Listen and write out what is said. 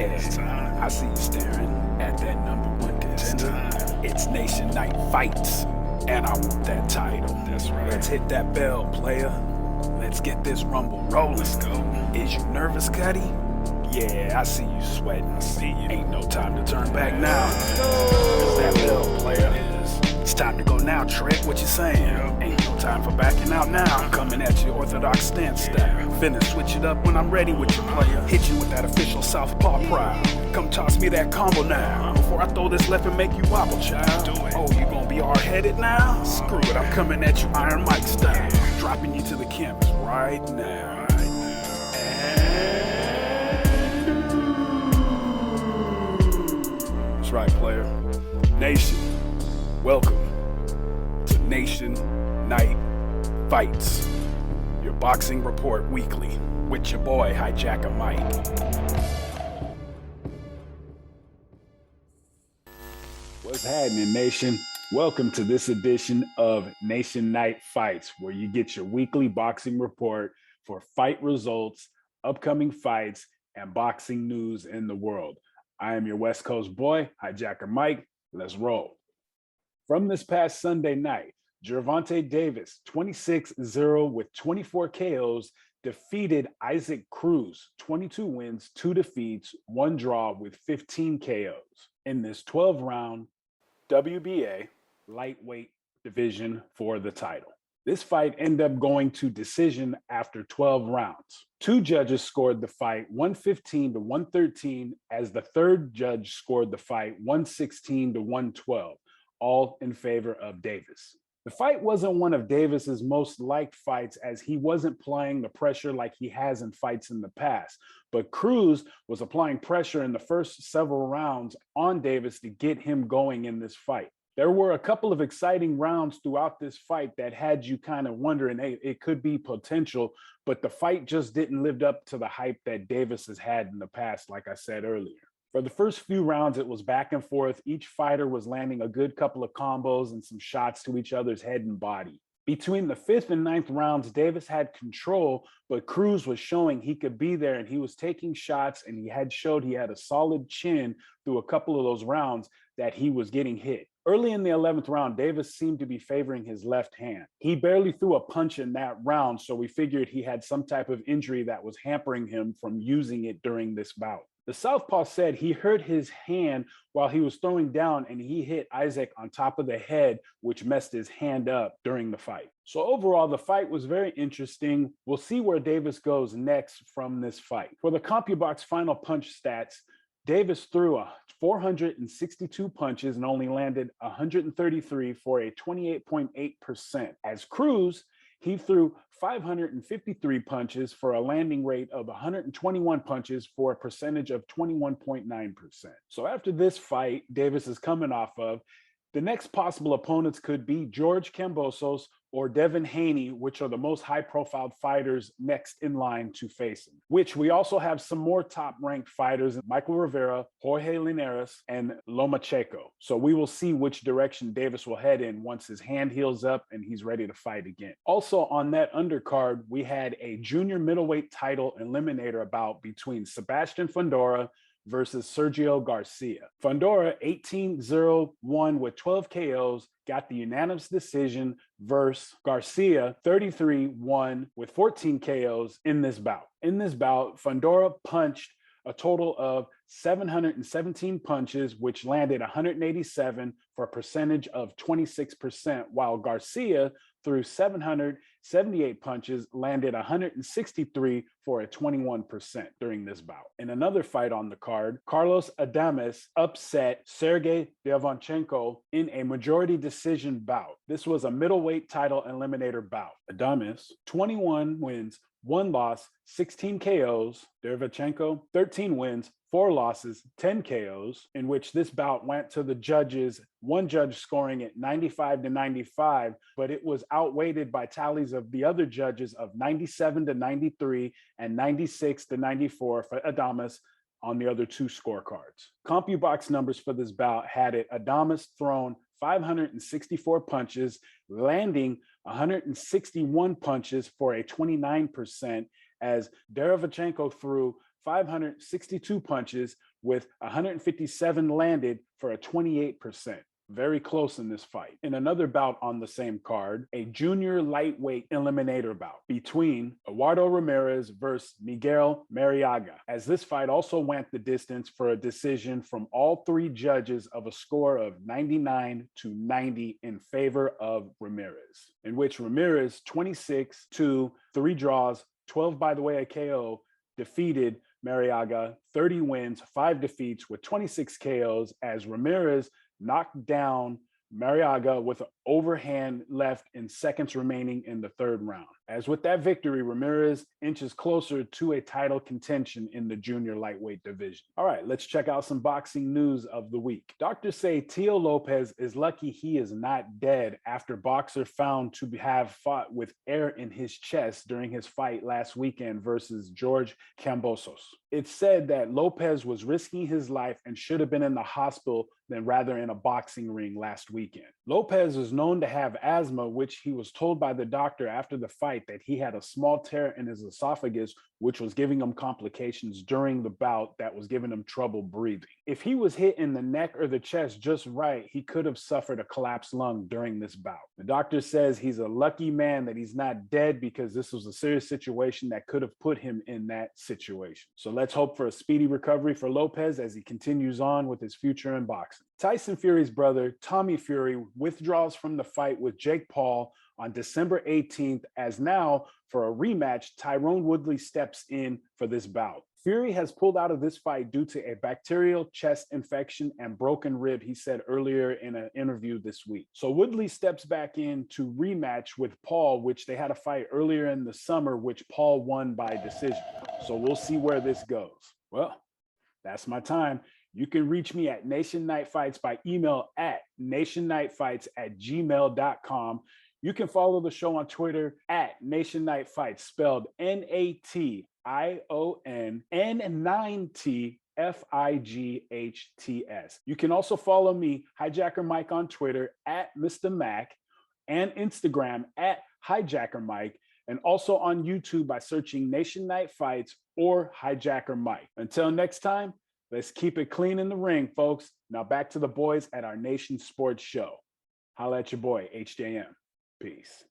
Yeah, I see you staring at that #1 contender. It's Nation Night Fights, and I want that title. That's right. Let's hit that bell, player. Let's get this rumble rolling. Let's go. Is you nervous, Cuddy? Yeah, I see you sweating. I see you. Ain't no time to turn back now. Cause that bell, player. It's time to go now, Trent. What you saying? Ain't no time for backing out now. I'm coming at you orthodox stance style. Finna switch it up when I'm ready with you, player. Hit you with that official southpaw pride. Come toss me that combo now. Before I throw this left and make you wobble, child. Do it. Oh, you gonna be hard-headed now? Screw it, I'm coming at you Iron Mike style. Dropping you to the canvas right now. That's right, player. Nation, welcome to Nation Night Fights, your boxing report weekly with your boy Hijacker Mike. What's happening, Nation? Welcome to this edition of Nation Night Fights, where you get your weekly boxing report for fight results, upcoming fights, and boxing news in the world. I am your West Coast boy, Hijacker Mike. Let's roll. From this past Sunday night, Gervonta Davis, 26-0 with 24 KOs, defeated Isaac Cruz, 22 wins, 2 defeats, 1 draw with 15 KOs in this 12-round WBA lightweight division for the title. This fight ended up going to decision after 12 rounds. 2 judges scored the fight 115 to 113, as the third judge scored the fight 116 to 112, all in favor of Davis. The fight wasn't one of Davis's most liked fights, as he wasn't applying the pressure like he has in fights in the past. But Cruz was applying pressure in the first several rounds on Davis to get him going in this fight. There were a couple of exciting rounds throughout this fight that had you kind of wondering, hey, it could be potential, but the fight just didn't live up to the hype that Davis has had in the past, like I said earlier. For the first few rounds, it was back and forth. Each fighter was landing a good couple of combos and some shots to each other's head and body. Between the 5th and 9th rounds, Davis had control, but Cruz was showing he could be there, and he was taking shots, and he showed he had a solid chin through a couple of those rounds that he was getting hit. Early in the 11th round, Davis seemed to be favoring his left hand. He barely threw a punch in that round, so we figured he had some type of injury that was hampering him from using it during this bout. The southpaw said he hurt his hand while he was throwing down, and he hit Isaac on top of the head, which messed his hand up during the fight. So overall, the fight was very interesting. We'll see where Davis goes next from this fight. For the CompuBox final punch stats, Davis threw 462 punches and only landed 133 for a 28.8%. As Cruz, he threw 553 punches for a landing rate of 121 punches for a percentage of 21.9%. So after this fight Davis is coming off of, the next possible opponents could be George Kambosos or Devin Haney, which are the most high-profile fighters next in line to face him. Which we also have some more top-ranked fighters, Michael Rivera, Jorge Linares, and Lomachenko. So we will see which direction Davis will head in once his hand heals up and he's ready to fight again. Also on that undercard, we had a junior middleweight title eliminator bout between Sebastian Fundora versus Sergio Garcia. Fundora, 18-0-1 with 12 KOs, got the unanimous decision versus Garcia, 33-1 with 14 KOs in this bout. In this bout, Fundora punched a total of 717 punches, which landed 187 for a percentage of 26%, while Garcia threw 778 punches, landed 163 for a 21% during this bout. In another fight on the card, Carlos Adames upset Sergey Derevyanchenko in a majority decision bout. This was a middleweight title eliminator bout. Adames, 21 wins, 1 loss, 16 KOs. Derevyanchenko, 13 wins, 4 losses, 10 KOs, in which this bout went to the judges, one judge scoring it 95-95, but it was outweighed by tallies of the other judges of 97-93 and 96-94 for Adames on the other 2 scorecards. CompuBox numbers for this bout had it Adames thrown 564 punches, landing 161 punches for a 29%, as Derevyanchenko threw 562 punches, with 157 landed for a 28%. Very close in this fight. In another bout on the same card, a junior lightweight eliminator bout between Eduardo Ramirez versus Miguel Marriaga, as this fight also went the distance for a decision from all three judges of a score of 99-90 in favor of Ramirez, in which Ramirez 26-2, 3 draws, 12 by the way a KO, defeated Marriaga, 30 wins, 5 defeats with 26 KOs, as Ramirez knocked down Marriaga with an overhand left in seconds remaining in the 3rd round. As with that victory, Ramirez inches closer to a title contention in the junior lightweight division. All right, let's check out some boxing news of the week. Doctors say Teofimo Lopez is lucky he is not dead after boxer found to have fought with air in his chest during his fight last weekend versus George Kambosos. It's said that Lopez was risking his life and should have been in the hospital than rather in a boxing ring last weekend. Lopez is known to have asthma, which he was told by the doctor after the fight that he had a small tear in his esophagus, which was giving him complications during the bout that was giving him trouble breathing. If he was hit in the neck or the chest just right, he could have suffered a collapsed lung during this bout. The doctor says he's a lucky man that he's not dead, because this was a serious situation that could have put him in that situation. So let's hope for a speedy recovery for Lopez as he continues on with his future in boxing. Tyson Fury's brother, Tommy Fury, withdraws from the fight with Jake Paul on December 18th, as now, for a rematch, Tyrone Woodley steps in for this bout. Fury has pulled out of this fight due to a bacterial chest infection and broken rib, he said earlier in an interview this week. So Woodley steps back in to rematch with Paul, which they had a fight earlier in the summer, which Paul won by decision. So we'll see where this goes. Well, that's my time. You can reach me at Nation Night Fights by email at nationnightfights@gmail.com. You can follow the show on Twitter at Nation Night Fights, spelled NATION9TFIGHTS. You can also follow me, Hijacker Mike, on Twitter at Mr. Mac, and Instagram at Hijacker Mike, and also on YouTube by searching Nation Night Fights or Hijacker Mike. Until next time, let's keep it clean in the ring, folks. Now back to the boys at our Nation Sports Show. Holla at your boy, HJM. Peace.